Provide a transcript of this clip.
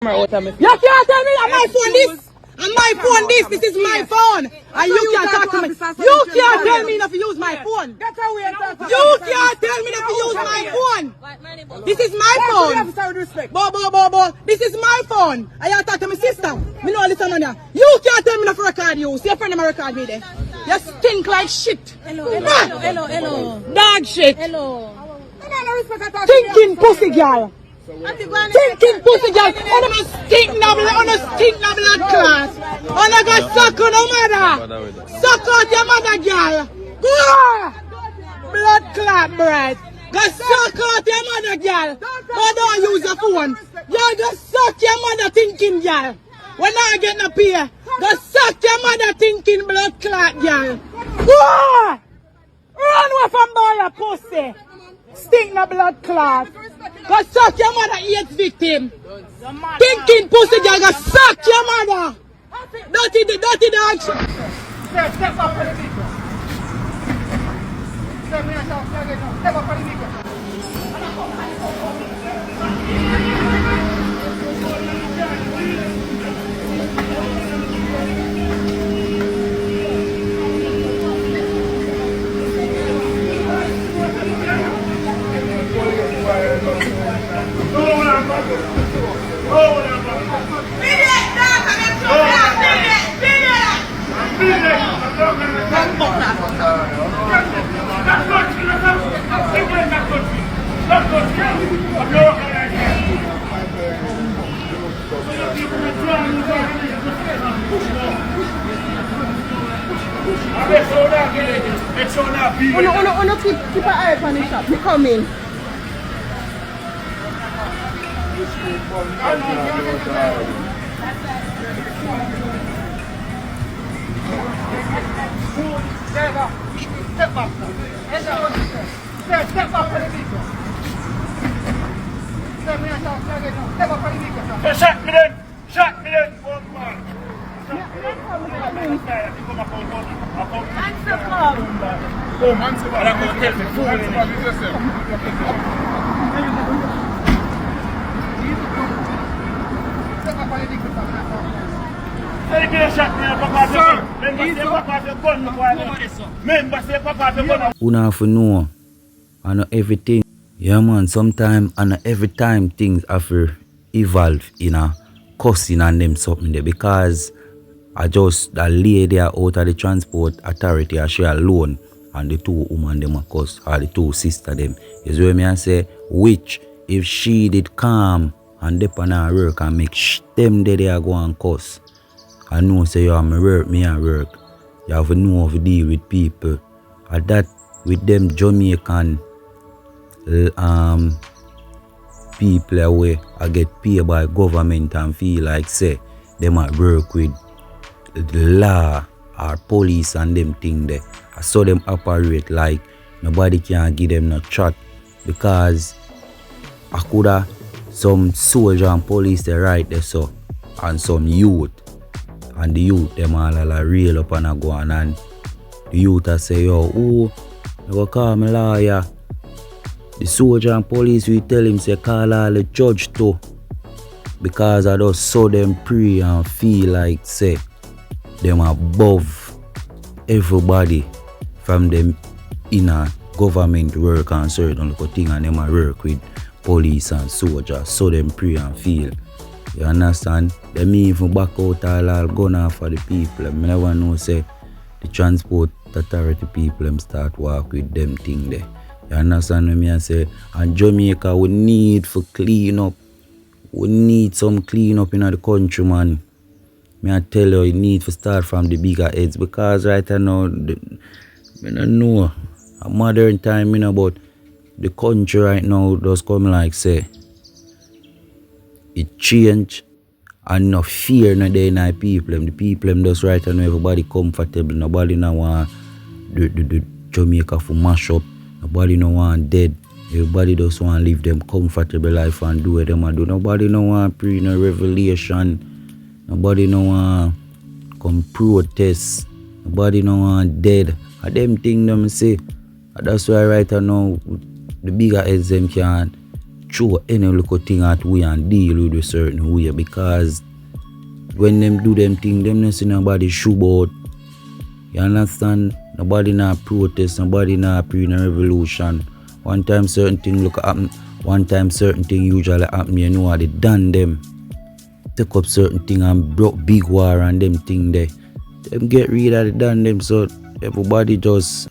You can't tell me that my phone this. And my phone this. This is my phone. And you can't talk to me. You can't tell me not to use my phone. You can't tell me not to use my phone. This is my phone. Bo. This is my phone. And you talk to my sister. Me know listen on ya. You can't tell me not to record you. See your friend never record me there. You stink like shit. Hello. Dog shit. Hello. Thinking pussy girl. Thinking pussy girl. On a stink na blood class. On a go suck on a mother. Suck out your mother girl. Blood clot bread. Go suck out your mother girl. But don't use your phone. You go suck your mother thinking girl. When I get no pay, go suck your mother thinking blood clot girl. Run away from boy pussy. Stink na blood clot. Go suck your mother AIDS victim. Thinking pussy girl, go suck your mother. Dirty dog. Step up for the people. Step up for the people. Keep an eye on the shop. We come in. Step up. Step up for the people. Step up for the people. Shot me then. Una have to know, I know everything. Yeah man, sometimes and every time things have to evolve in a cussing and them something there, because I just the lady out of the transport authority I she alone and the two women them a cuss, or the two sister them. Is where me I say which if she did come and dip on her work and make them there they go and cuss. I know say you am work, me a work. You have to know how to deal with people. And that with them Jamaican people away I get paid by government and feel like say them a work with the law or police and them thing there. I saw them operate like nobody can give them no chat, because I coulda some soldier and police they right there so, and some youth, and the youth them all reel up and a go on, and the youth a say yo, you go call me lawyer. The soldier and police will tell him say call all the judge too, because I just saw them pray and feel like say them above everybody from them inner government work and certain little thing, and them a work with police and soldiers, so them pray and feel. You understand? Them even back out all gun off for the people. I never know say the transport authority people them start work with them thing there. You understand what I say? And Jamaica we need for clean up. We need some clean up in the country, man. Me I tell you, you need to start from the bigger heads, because right now, I don't know, a modern time, but the country right now does come like say, it change and no fear no day in the people. The people them just right now everybody comfortable. Nobody no want the Jamaica for mash up. Nobody no want dead. Everybody just want live them comfortable life and do what them a do. Nobody no want pre no revelation. Nobody no want come protest. Nobody no want dead. And them thing them say. And that's why right now the bigger heads them can throw any little thing at we and deal with a certain way, because when them do them thing, them not see nobody shoot out. You understand? Nobody not protest, nobody not pre in a revolution. One time certain thing look happen, one time certain thing usually happen, you know how they done them. Take up certain thing and broke big war and them thing there. Them get rid of the done them, so everybody just